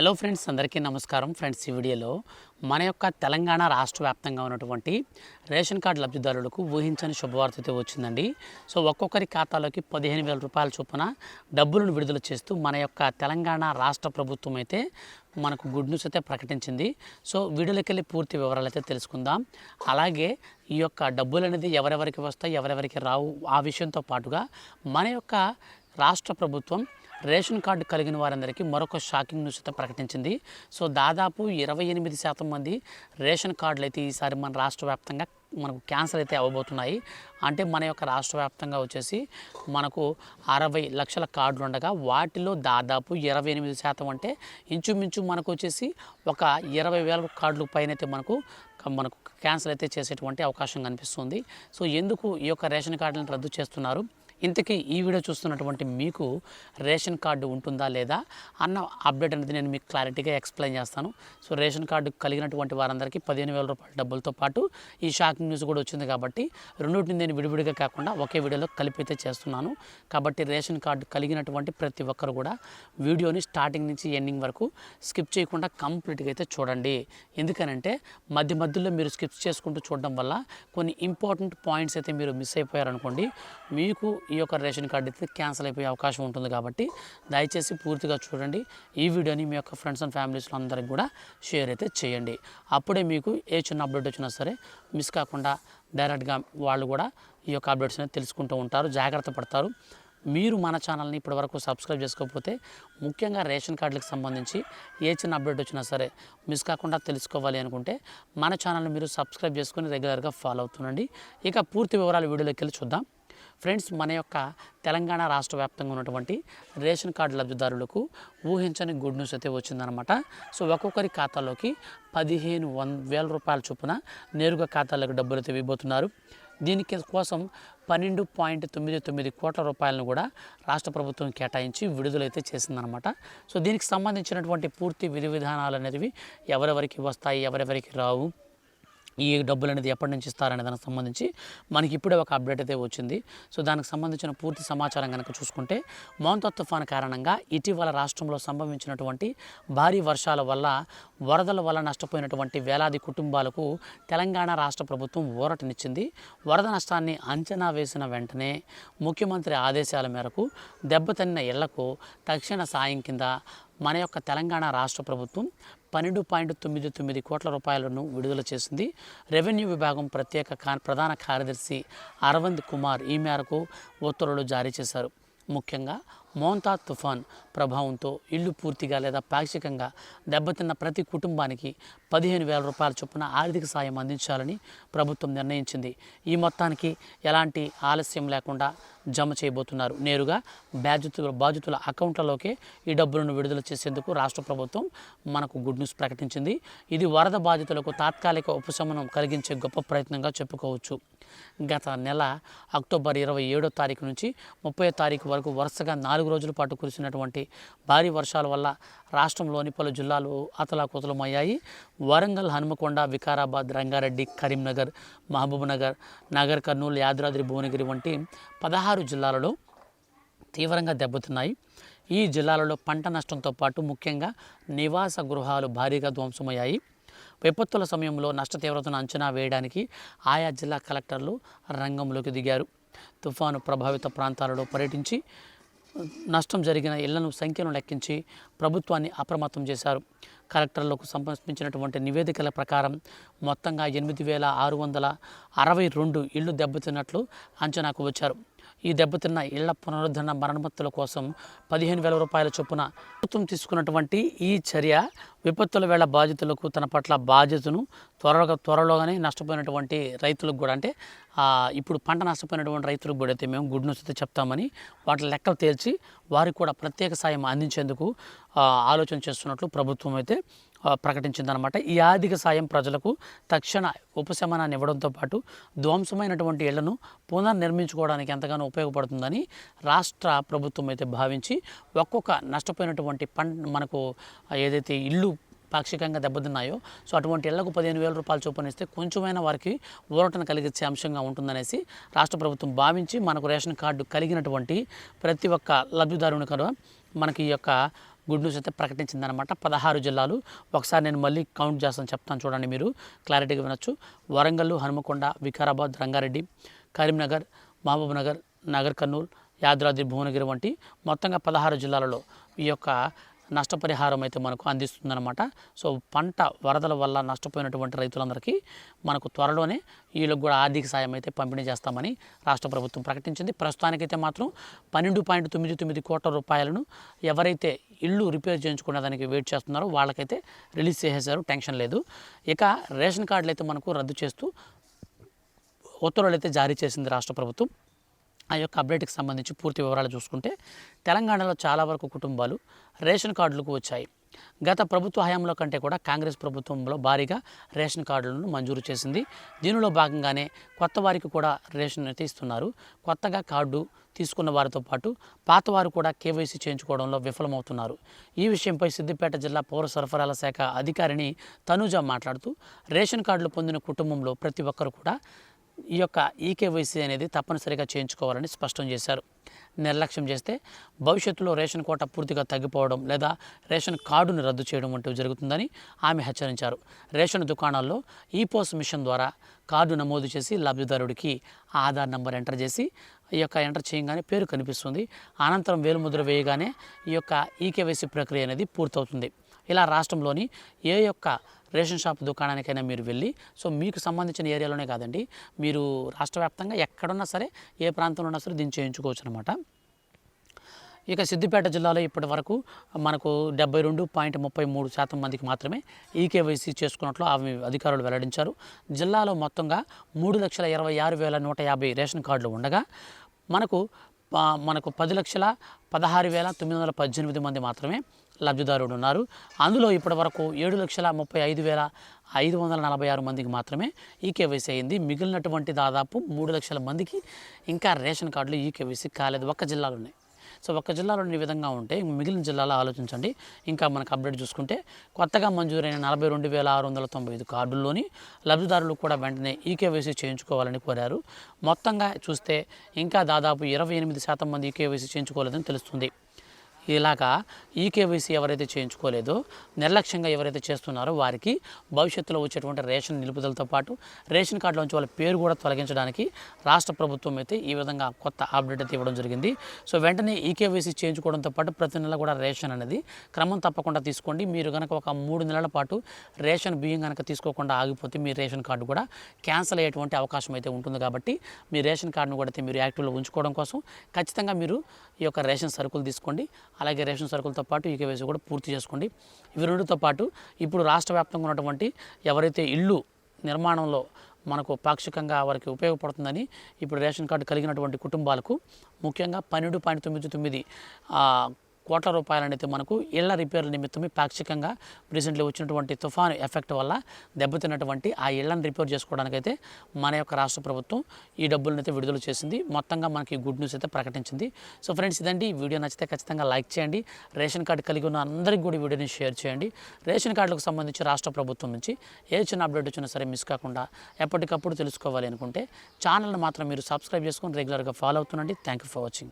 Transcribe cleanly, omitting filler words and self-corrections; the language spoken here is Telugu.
హలో ఫ్రెండ్స్, అందరికీ నమస్కారం. ఫ్రెండ్స్, ఈ వీడియోలో మన యొక్క తెలంగాణ రాష్ట్ర వ్యాప్తంగా ఉన్నటువంటి రేషన్ కార్డు లబ్ధిదారులకు ఊహించని శుభవార్త అయితే వచ్చిందండి. సో ఒక్కొక్కరి ఖాతాలోకి 15,000 రూపాయల చొప్పున డబ్బులను విడుదల చేస్తూ మన యొక్క తెలంగాణ రాష్ట్ర ప్రభుత్వం అయితే మనకు గుడ్ న్యూస్ అయితే ప్రకటించింది. సో వీడియోలోకి వెళ్ళి పూర్తి వివరాలు అయితే తెలుసుకుందాం. అలాగే ఈ యొక్క డబ్బులు అనేది ఎవరెవరికి వస్తాయి, ఎవరెవరికి రావు, ఆ విషయంతో పాటుగా మన యొక్క రాష్ట్ర ప్రభుత్వం రేషన్ కార్డు కలిగిన వారందరికీ మరొక షాకింగ్ న్యూస్ అయితే ప్రకటించింది. సో దాదాపు 28% మంది రేషన్ కార్డులు అయితే ఈసారి మన రాష్ట్ర వ్యాప్తంగా మనకు క్యాన్సల్ అయితే అవ్వబోతున్నాయి. అంటే మన యొక్క రాష్ట్ర వ్యాప్తంగా వచ్చేసి మనకు 60 లక్షల కార్డులు ఉండగా వాటిలో దాదాపు 28% అంటే ఇంచుమించు మనకు వచ్చేసి ఒక 20,000 కార్డులు పైన అయితే మనకు క్యాన్సల్ అయితే చేసేటువంటి అవకాశం కనిపిస్తుంది. సో ఎందుకు ఈ యొక్క రేషన్ కార్డులను రద్దు చేస్తున్నారు, ఇంతకీ ఈ వీడియో చూస్తున్నటువంటి మీకు రేషన్ కార్డు ఉంటుందా లేదా అన్న అప్డేట్ అనేది నేను మీకు క్లారిటీగా ఎక్స్ప్లెయిన్ చేస్తాను. సో రేషన్ కార్డు కలిగినటువంటి వారందరికీ 15,000 రూపాయల డబ్బులతో పాటు ఈ షాకింగ్ న్యూస్ కూడా వచ్చింది కాబట్టి రెండింటిని నేను విడివిడిగా కాకుండా ఒకే వీడియోలో కలిపి అయితే చేస్తున్నాను. కాబట్టి రేషన్ కార్డు కలిగినటువంటి ప్రతి ఒక్కరు కూడా వీడియోని స్టార్టింగ్ నుంచి ఎండింగ్ వరకు స్కిప్ చేయకుండా కంప్లీట్గా అయితే చూడండి. ఎందుకనంటే మధ్యలో మీరు స్కిప్ చేసుకుంటూ చూడడం వల్ల కొన్ని ఇంపార్టెంట్ పాయింట్స్ అయితే మీరు మిస్ అయిపోయారనుకోండి, మీకు ఈ యొక్క రేషన్ కార్డు అయితే క్యాన్సిల్ అయిపోయే అవకాశం ఉంటుంది. కాబట్టి దయచేసి పూర్తిగా చూడండి. ఈ వీడియోని మీ యొక్క ఫ్రెండ్స్ అండ్ ఫ్యామిలీస్లో అందరికి కూడా షేర్ అయితే చేయండి. అప్పుడే మీకు ఏ చిన్న అప్డేట్ వచ్చినా సరే మిస్ కాకుండా డైరెక్ట్గా వాళ్ళు కూడా ఈ యొక్క అప్డేట్స్ అనేది తెలుసుకుంటూ ఉంటారు, జాగ్రత్త పడతారు. మీరు మన ఛానల్ని ఇప్పటివరకు సబ్స్క్రైబ్ చేసుకోకపోతే ముఖ్యంగా రేషన్ కార్డులకు సంబంధించి ఏ చిన్న అప్డేట్ వచ్చినా సరే మిస్ కాకుండా తెలుసుకోవాలి అనుకుంటే మన ఛానల్ని మీరు సబ్స్క్రైబ్ చేసుకొని రెగ్యులర్గా ఫాలో అవుతుండండి. ఇక పూర్తి వివరాలు వీడియోలోకి వెళ్ళి చూద్దాం. ఫ్రెండ్స్, మన యొక్క తెలంగాణ రాష్ట్ర వ్యాప్తంగా ఉన్నటువంటి రేషన్ కార్డు లబ్ధిదారులకు ఊహించని గుడ్ న్యూస్ అయితే వచ్చిందనమాట. సో ఒక్కొక్కరి ఖాతాలోకి 15,000 రూపాయల చొప్పున నేరుగా ఖాతాలకు డబ్బులు అయితే ఇవ్వబోతున్నారు. దీనికి కోసం 12.99 కోట్ల రూపాయలను కూడా రాష్ట్ర ప్రభుత్వం కేటాయించి విడుదలైతే చేసిందనమాట. సో దీనికి సంబంధించినటువంటి పూర్తి విధి విధానాలు అనేవి ఎవరెవరికి వస్తాయి, ఎవరెవరికి రావు, ఈ డబ్బులు అనేది ఎప్పటి నుంచి ఇస్తారనే దానికి సంబంధించి మనకి ఇప్పుడే ఒక అప్డేట్ అయితే వచ్చింది. సో దానికి సంబంధించిన పూర్తి సమాచారం కనుక చూసుకుంటే, మోంతా తుఫాను కారణంగా ఇటీవల రాష్ట్రంలో సంభవించినటువంటి భారీ వర్షాల వల్ల, వరదల వల్ల నష్టపోయినటువంటి వేలాది కుటుంబాలకు తెలంగాణ రాష్ట్ర ప్రభుత్వం ఊరటనిచ్చింది. వరద నష్టాన్ని అంచనా వేసిన వెంటనే ముఖ్యమంత్రి ఆదేశాల మేరకు దెబ్బతిన్న ఇళ్లకు తక్షణ సాయం కింద మన యొక్క తెలంగాణ రాష్ట్ర ప్రభుత్వం 12.99 కోట్ల రూపాయలను విడుదల చేసింది. రెవెన్యూ విభాగం ప్రధాన కార్యదర్శి అరవింద్ కుమార్ ఈ మేరకు ఉత్తర్వులు జారీ చేశారు. ముఖ్యంగా మోంతా తుఫాన్ ప్రభావంతో ఇల్లు పూర్తిగా లేదా పాక్షికంగా దెబ్బతిన్న ప్రతి కుటుంబానికి 15,000 రూపాయల చొప్పున ఆర్థిక సాయం అందించాలని ప్రభుత్వం నిర్ణయించింది. ఈ మొత్తానికి ఎలాంటి ఆలస్యం లేకుండా జమ చేయబోతున్నారు. నేరుగా బాధితుల అకౌంట్లలోకే ఈ డబ్బులను విడుదల చేసేందుకు రాష్ట్ర ప్రభుత్వం మనకు గుడ్ న్యూస్ ప్రకటించింది. ఇది వరద బాధితులకు తాత్కాలిక ఉపశమనం కలిగించే గొప్ప ప్రయత్నంగా చెప్పుకోవచ్చు. గత నెల అక్టోబర్ 27వ తారీఖు నుంచి 30వ తారీఖు వరకు వరుసగా 4 రోజుల పాటు కురిసినటువంటి భారీ వర్షాల వల్ల రాష్ట్రంలోని పలు జిల్లాలు అతలాకుతలమయ్యాయి. వరంగల్, హనుమకొండ, వికారాబాద్, రంగారెడ్డి, కరీంనగర్, మహబూబ్నగర్, నగర్ కర్నూలు, యాదాద్రి భువనగిరి వంటి 16 జిల్లాలలో తీవ్రంగా దెబ్బతిన్నాయి. ఈ జిల్లాలలో పంట నష్టంతో పాటు ముఖ్యంగా నివాస గృహాలు భారీగా ధ్వంసమయ్యాయి. విపత్తుల సమయంలో నష్ట తీవ్రతను అంచనా వేయడానికి ఆయా జిల్లా కలెక్టర్లు రంగంలోకి దిగారు. తుఫాను ప్రభావిత ప్రాంతాలలో పర్యటించి నష్టం జరిగిన ఇళ్లను సంఖ్యను లెక్కించి ప్రభుత్వాన్ని అప్రమత్తం చేశారు. కలెక్టర్లకు సమర్పించినటువంటి నివేదికల ప్రకారం మొత్తంగా 8,662 ఇళ్లు దెబ్బతిన్నట్లు అంచనాకు వచ్చారు. ఈ దెబ్బతిన్న ఇళ్ల పునరుద్ధరణ మరమ్మతుల కోసం 15,000 రూపాయల చొప్పున ప్రభుత్వం తీసుకున్నటువంటి ఈ చర్య విపత్తుల వేళ బాధితులకు తన పట్ల బాధ్యతను త్వరలోగానే నష్టపోయినటువంటి రైతులకు కూడా, అంటే ఇప్పుడు పంట నష్టపోయినటువంటి రైతులకు కూడా అయితే మేము గుడ్ న్యూస్ అయితే చెప్తామని వాటి లెక్కలు తేల్చి వారికి కూడా ప్రత్యేక సాయం అందించేందుకు ఆలోచన చేస్తున్నట్లు ప్రభుత్వం అయితే ప్రకటించిందనమాట. ఈ ఆర్థిక సాయం ప్రజలకు తక్షణ ఉపశమనాన్ని ఇవ్వడంతో పాటు ధ్వంసమైనటువంటి ఇళ్లను పునర్నిర్మించుకోవడానికి ఎంతగానో ఉపయోగపడుతుందని రాష్ట్ర ప్రభుత్వం అయితే భావించి ఒక్కొక్క నష్టపోయినటువంటి మనకు ఏదైతే ఇల్లు పాక్షికంగా దెబ్బతిన్నాయో, సో అటువంటి ఇళ్లకు 15,000 రూపాయలు చొప్పున ఇస్తే కొంచెమైనా వారికి ఊరటను కలిగించే అంశంగా ఉంటుందనేసి రాష్ట్ర ప్రభుత్వం భావించి మనకు రేషన్ కార్డు కలిగినటువంటి ప్రతి ఒక్క లబ్ధిదారుని కూడా మనకి ఈ యొక్క గుడ్ న్యూస్ అయితే ప్రకటించిందనమాట. 16 జిల్లాలు. ఒకసారి నేను మళ్ళీ కౌంట్ చేస్తాను, చెప్తాను చూడండి, మీరు క్లారిటీగా వినొచ్చు. వరంగల్, హనుమకొండ, వికారాబాద్, రంగారెడ్డి, కరీంనగర్, మహబూబ్నగర్, నగర్ కర్నూలు, యాదాద్రి భువనగిరి వంటి మొత్తంగా 16 జిల్లాలలో ఈ యొక్క నష్టపరిహారం అయితే మనకు అందిస్తుందన్నమాట. సో పంట వరదల వల్ల నష్టపోయినటువంటి రైతులందరికీ మనకు త్వరలోనే వీళ్ళకి కూడా ఆర్థిక సాయం అయితే పంపిణీ చేస్తామని రాష్ట్ర ప్రభుత్వం ప్రకటించింది. ప్రస్తుతానికైతే మాత్రం 12.99 కోట్ల రూపాయలను ఎవరైతే ఇళ్ళు రిపేర్ చేయించుకునే దానికి వెయిట్ చేస్తున్నారో వాళ్ళకైతే రిలీజ్ చేసేసారు, టెన్షన్ లేదు. ఇక రేషన్ కార్డులు అయితే మనకు రద్దు చేస్తూ ఉత్తర్వులు అయితే జారీ చేసింది రాష్ట్ర ప్రభుత్వం. ఆ యొక్క అప్డేట్కి సంబంధించి పూర్తి వివరాలు చూసుకుంటే తెలంగాణలో చాలా వరకు కుటుంబాలు రేషన్ కార్డులకు వచ్చాయి. గత ప్రభుత్వ హయాంలో కంటే కూడా కాంగ్రెస్ ప్రభుత్వంలో భారీగా రేషన్ కార్డులను మంజూరు చేసింది. దీనిలో భాగంగానే కొత్త వారికి కూడా రేషన్ అయితే ఇస్తున్నారు. కొత్తగా కార్డు తీసుకున్న వారితో పాటు పాత వారు కూడా కేవైసీ చేయించుకోవడంలో విఫలమవుతున్నారు. ఈ విషయంపై సిద్దిపేట జిల్లా పౌర సరఫరాల శాఖ అధికారిని తనుజ మాట్లాడుతూ రేషన్ కార్డులు పొందిన కుటుంబంలో ప్రతి ఒక్కరు కూడా ఈ యొక్క ఈకేవైసీ అనేది తప్పనిసరిగా చేయించుకోవాలని స్పష్టం చేశారు. నిర్లక్ష్యం చేస్తే భవిష్యత్తులో రేషన్ కోట పూర్తిగా తగ్గిపోవడం లేదా రేషన్ కార్డును రద్దు చేయడం వంటివి జరుగుతుందని ఆమె హెచ్చరించారు. రేషన్ దుకాణాల్లో ఈపోస్ మిషన్ ద్వారా కార్డు నమోదు చేసి లబ్ధిదారుడికి ఆధార్ నంబర్ ఎంటర్ చేసి ఈ యొక్క ఎంటర్ చేయగానే పేరు కనిపిస్తుంది. అనంతరం వేలుముద్ర వేయగానే ఈ యొక్క ఈకేవైసీ ప్రక్రియ అనేది పూర్తవుతుంది. ఇలా రాష్ట్రంలోని ఏ యొక్క రేషన్ షాప్ దుకాణానికైనా మీరు వెళ్ళి, సో మీకు సంబంధించిన ఏరియాలోనే కాదండి, మీరు రాష్ట్ర వ్యాప్తంగా ఎక్కడున్నా సరే, ఏ ప్రాంతంలో ఉన్నా సరే దీన్ని చేయించుకోవచ్చు అనమాట. ఇక సిద్దిపేట జిల్లాలో ఇప్పటి వరకు మనకు 72.33% మందికి మాత్రమే ఈకేవైసీ చేసుకున్నట్లు ఆమె అధికారులు వెల్లడించారు. జిల్లాలో మొత్తంగా 3,26,150 రేషన్ కార్డులు ఉండగా మనకు 10,16,918 మంది మాత్రమే లబ్ధిదారులు ఉన్నారు. అందులో ఇప్పటి వరకు 7,35,546 మందికి మాత్రమే ఈకేవైసీ అయింది. మిగిలినటువంటి దాదాపు 3 లక్షల మందికి ఇంకా రేషన్ కార్డులు ఈకేవైసీ కాలేదు ఒక్క జిల్లాలోనే. సో ఒక్క జిల్లాలో ఈ విధంగా ఉంటే మిగిలిన జిల్లాలో ఆలోచించండి. ఇంకా మనకు అప్డేట్ చూసుకుంటే కొత్తగా మంజూరైన 42,695 కార్డుల్లోని లబ్ధిదారులు కూడా వెంటనే ఈకేవైసీ చేయించుకోవాలని కోరారు. మొత్తంగా చూస్తే ఇంకా దాదాపు 28% మంది ఈకేవైసీ చేయించుకోలేదని తెలుస్తుంది. ఇలాగా ఈకేవైసీ ఎవరైతే చేయించుకోలేదో, నిర్లక్ష్యంగా ఎవరైతే చేస్తున్నారో వారికి భవిష్యత్తులో వచ్చేటువంటి రేషన్ నిలుపుదలతో పాటు రేషన్ కార్డులోంచి వాళ్ళ పేరు కూడా తొలగించడానికి రాష్ట్ర ప్రభుత్వం అయితే ఈ విధంగా కొత్త అప్డేట్ అయితే ఇవ్వడం జరిగింది. సో వెంటనే ఈకేవైసీ చేయించుకోవడంతో పాటు ప్రతి నెల కూడా రేషన్ అనేది క్రమం తప్పకుండా తీసుకోండి. మీరు కనుక ఒక 3 నెలల పాటు రేషన్ బియ్యం కనుక తీసుకోకుండా ఆగిపోతే మీ రేషన్ కార్డు కూడా క్యాన్సిల్ అయ్యేటువంటి అవకాశం అయితే ఉంటుంది. కాబట్టి మీ రేషన్ కార్డును కూడా మీరు యాక్టివ్లో ఉంచుకోవడం కోసం ఖచ్చితంగా మీరు ఈ యొక్క రేషన్ సరుకులు తీసుకోండి. అలాగే రేషన్ సరుకులతో పాటు ఈకేవైసీ కూడా పూర్తి చేసుకోండి. ఇవి రెండుతో పాటు ఇప్పుడు రాష్ట్ర వ్యాప్తంగా ఉన్నటువంటి ఎవరైతే ఇళ్ళు నిర్మాణంలో మనకు పాక్షికంగా వారికి ఉపయోగపడుతుందని ఇప్పుడు రేషన్ కార్డు కలిగినటువంటి కుటుంబాలకు ముఖ్యంగా 12.99 కోట్ల రూపాయలనైతే మనకు ఇళ్ల రిపేర్ల నిమిత్తమే పాక్షికంగా రీసెంట్లీ వచ్చినటువంటి తుఫాను ఎఫెక్ట్ వల్ల దెబ్బతిన్నటువంటి ఆ ఇళ్లను రిపేర్ చేసుకోవడానికైతే మన యొక్క రాష్ట్ర ప్రభుత్వం ఈ డబ్బులను అయితే విడుదల చేసింది. మొత్తంగా మనకి గుడ్ న్యూస్ అయితే ప్రకటించింది. సో ఫ్రెండ్స్, ఇదండి వీడియో. నచ్చితే ఖచ్చితంగా లైక్ చేయండి. రేషన్ కార్డు కలిగి ఉన్న అందరికీ కూడా వీడియోని షేర్ చేయండి. రేషన్ కార్డులకు సంబంధించి రాష్ట్ర ప్రభుత్వం నుంచి ఏ చిన్న అప్డేట్ వచ్చినా సరే మిస్ కాకుండా ఎప్పటికప్పుడు తెలుసుకోవాలి అనుకుంటే ఛానల్ని మాత్రం మీరు సబ్స్క్రైబ్ చేసుకొని రెగ్యులర్గా ఫాలో అవుతుండండి. Thank you for watching.